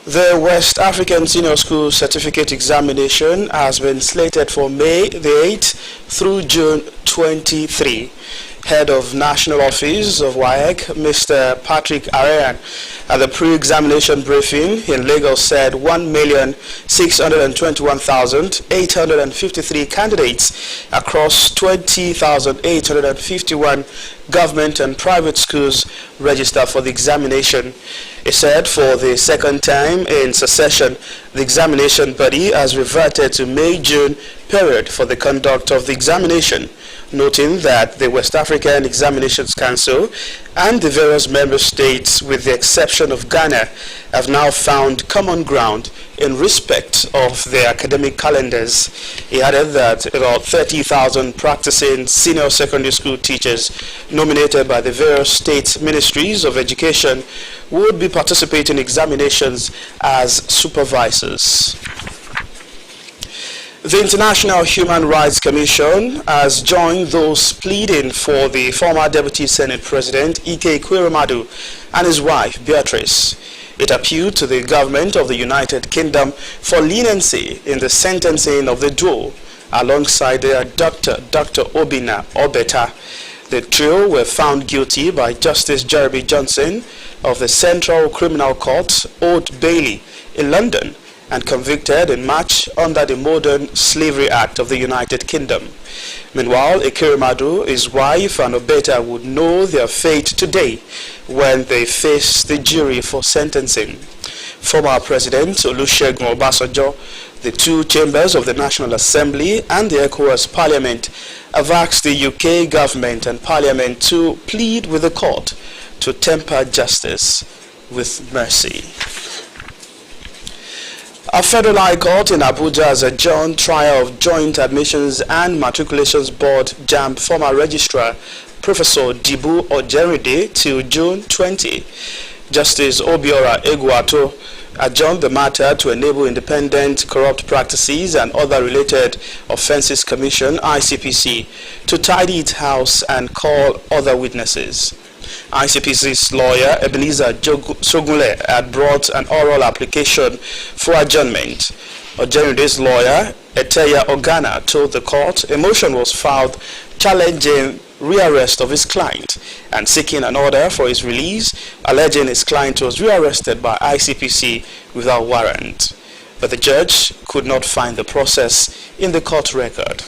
The West African Senior School Certificate Examination has been slated for May the 8th through June 23. Head of National Office of WAEC, Mr. Patrick Arayan, at the pre-examination briefing in Lagos said 1,621,853 candidates across 20,851 government and private schools registered for the examination. He said for the second time in succession, the examination body has reverted to May-June period for the conduct of the examination, noting that the West African Examinations Council and the various member states, with the exception of Ghana, have now found common ground in respect of their academic calendars. He added that about 30,000 practicing senior secondary school teachers nominated by the various state ministries of education would be participating in examinations as supervisors. The International Human Rights Commission has joined those pleading for the former Deputy Senate President Ike Ekweremadu and his wife Beatrice. It appealed to the government of the United Kingdom for leniency in the sentencing of the duo alongside their Dr. Obinna Obeta. The trio were found guilty by Justice Jeremy Johnson of the Central Criminal Court, Old Bailey, in London, and convicted in March under the Modern Slavery Act of the United Kingdom. Meanwhile, Ekweremadu, his wife, and Obeta would know their fate today when they face the jury for sentencing. Former President Olusegun Obasanjo, the two chambers of the National Assembly, and the ECOWAS Parliament have asked the UK government and Parliament to plead with the court to temper justice with mercy. A federal high court in Abuja has adjourned trial of Joint Admissions and Matriculations Board JAMB former registrar Professor Dibu Ojerinde till June 20. Justice Obiora Egwato adjourned the matter to enable Independent Corrupt Practices and Other Related Offences Commission (ICPC) to tidy its house and call other witnesses. ICPC's lawyer Ebenezer Sogunle had brought an oral application for adjournment. Ojerinde's lawyer Eteya Ogana told the court a motion was filed challenging rearrest of his client and seeking an order for his release, alleging his client was rearrested by ICPC without warrant. But the judge could not find the process in the court record.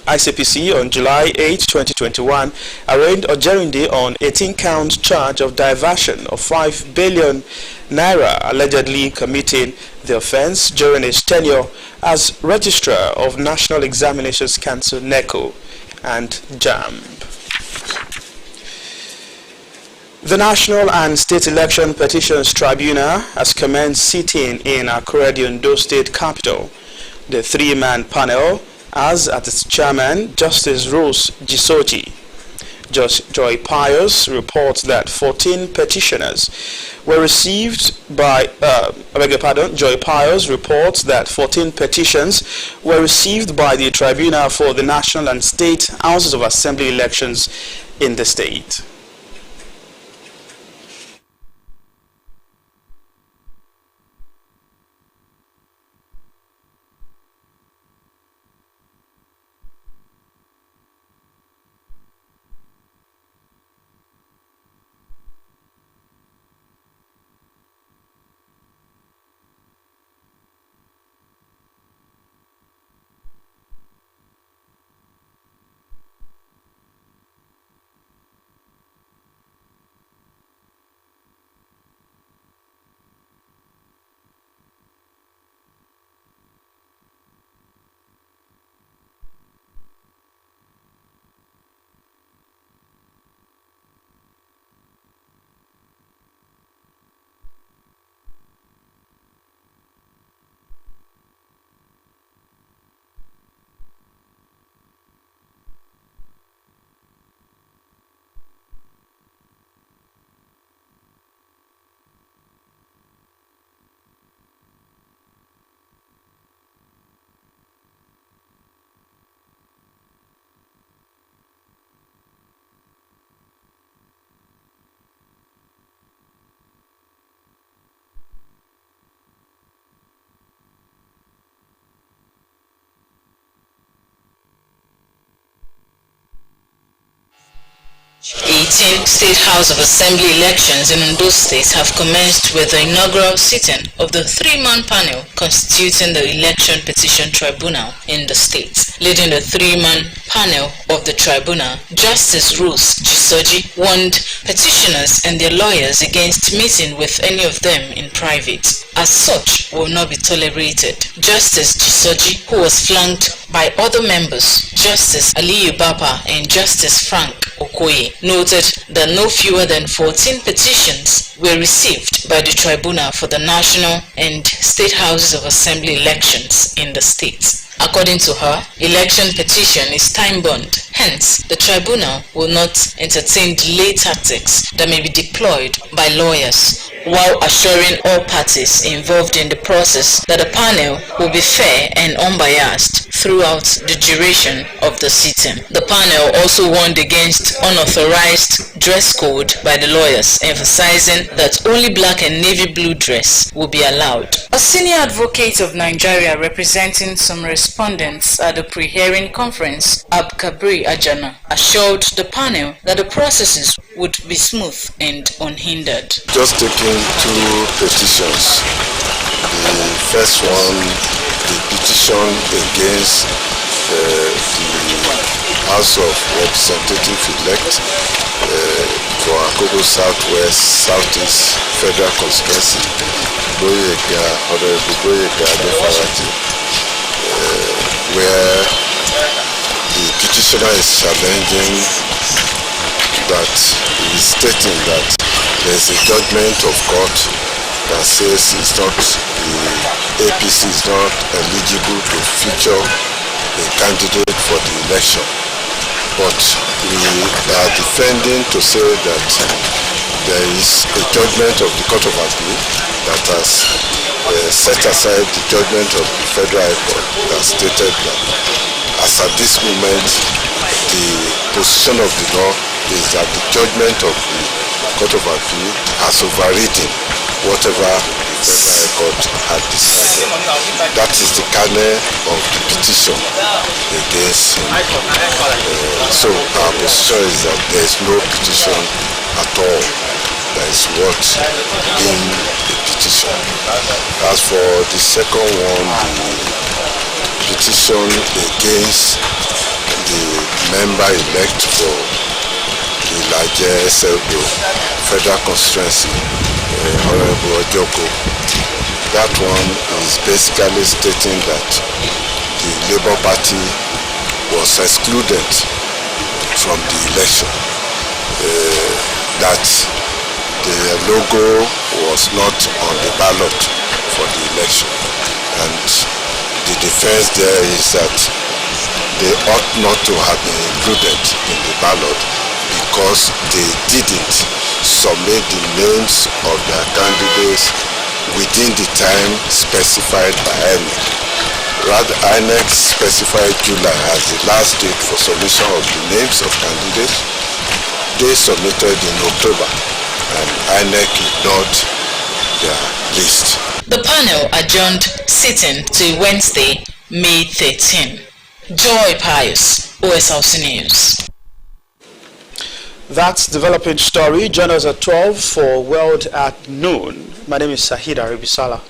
ICPC on July 8, 2021 arraigned Ojerinde on 18-count charge of diversion of 5 billion naira, allegedly committing the offense during his tenure as Registrar of National Examinations Council (NECO) and JAMB. The National and State Election Petitions Tribunal has commenced sitting in Akure, the Ondo State capital. The three-man panel has at its chairman Justice Rose Jisoji. Joy Pius reports that 14 petitioners were received by, Joy Pius reports that 14 petitions were received by the Tribunal for the National and State Houses of Assembly elections in the state. 2018 State House of Assembly elections in Ondo State have commenced with the inaugural sitting of the three-man panel constituting the Election Petition Tribunal in the state. Leading the three-man panel of the tribunal, Justice Rose Jisoji warned petitioners and their lawyers against meeting with any of them in private, as such will not be tolerated. Justice Jisoji, who was flanked by other members, Justice Aliyu Baba and Justice Frank Okoye, noted that no fewer than 14 petitions were received by the tribunal for the national and state houses of assembly elections in the state. According to her, election petition is time-bound. Hence, the tribunal will not entertain delay tactics that may be deployed by lawyers, while assuring all parties involved in the process that the panel will be fair and unbiased throughout the duration of the sitting. The panel also warned against unauthorized dress code by the lawyers, emphasizing that only black and navy blue dress will be allowed. A senior advocate of Nigeria representing some respondents at the pre-hearing conference, Abkabri Ajana, assured the panel that the processes would be smooth and unhindered. Just taking two petitions. The first one, the petition against the House of Representatives elect for Akogo Southwest, Southeast Federal Constituency, Honorable Boyega Adefarati, where the petitioner is challenging that he is stating that there is a judgment of court that says the APC is not eligible to feature a candidate for the election. But we are defending to say that there is a judgment of the Court of Appeal that has set aside the judgment of the Federal High Court that stated that as at this moment the position of the law is that the judgment of the Court of Appeal has overridden whatever the Federal High Court had decided. That is the kernel of the petition against him. So our position is that there is no petition at all. That is what in the petition. As for the second one, the petition against the member-elect for the larger SLDO Federal Constituency, Honorable Ojoko, that one is basically stating that the Labour Party was excluded from the election, that the logo was not on the ballot for the election, and the defense there is that they ought not to have been included in the ballot because they didn't submit the names of their candidates within the time specified by INEC. Rather, INEC specified July as the last date for submission of the names of candidates. They submitted in October, and INEC ignored their list. The panel adjourned sitting to Wednesday, May 13. Joy Pius, OSRC News. That's developing story. Join us at 12 for World at Noon. My name is Sahida Ribisala.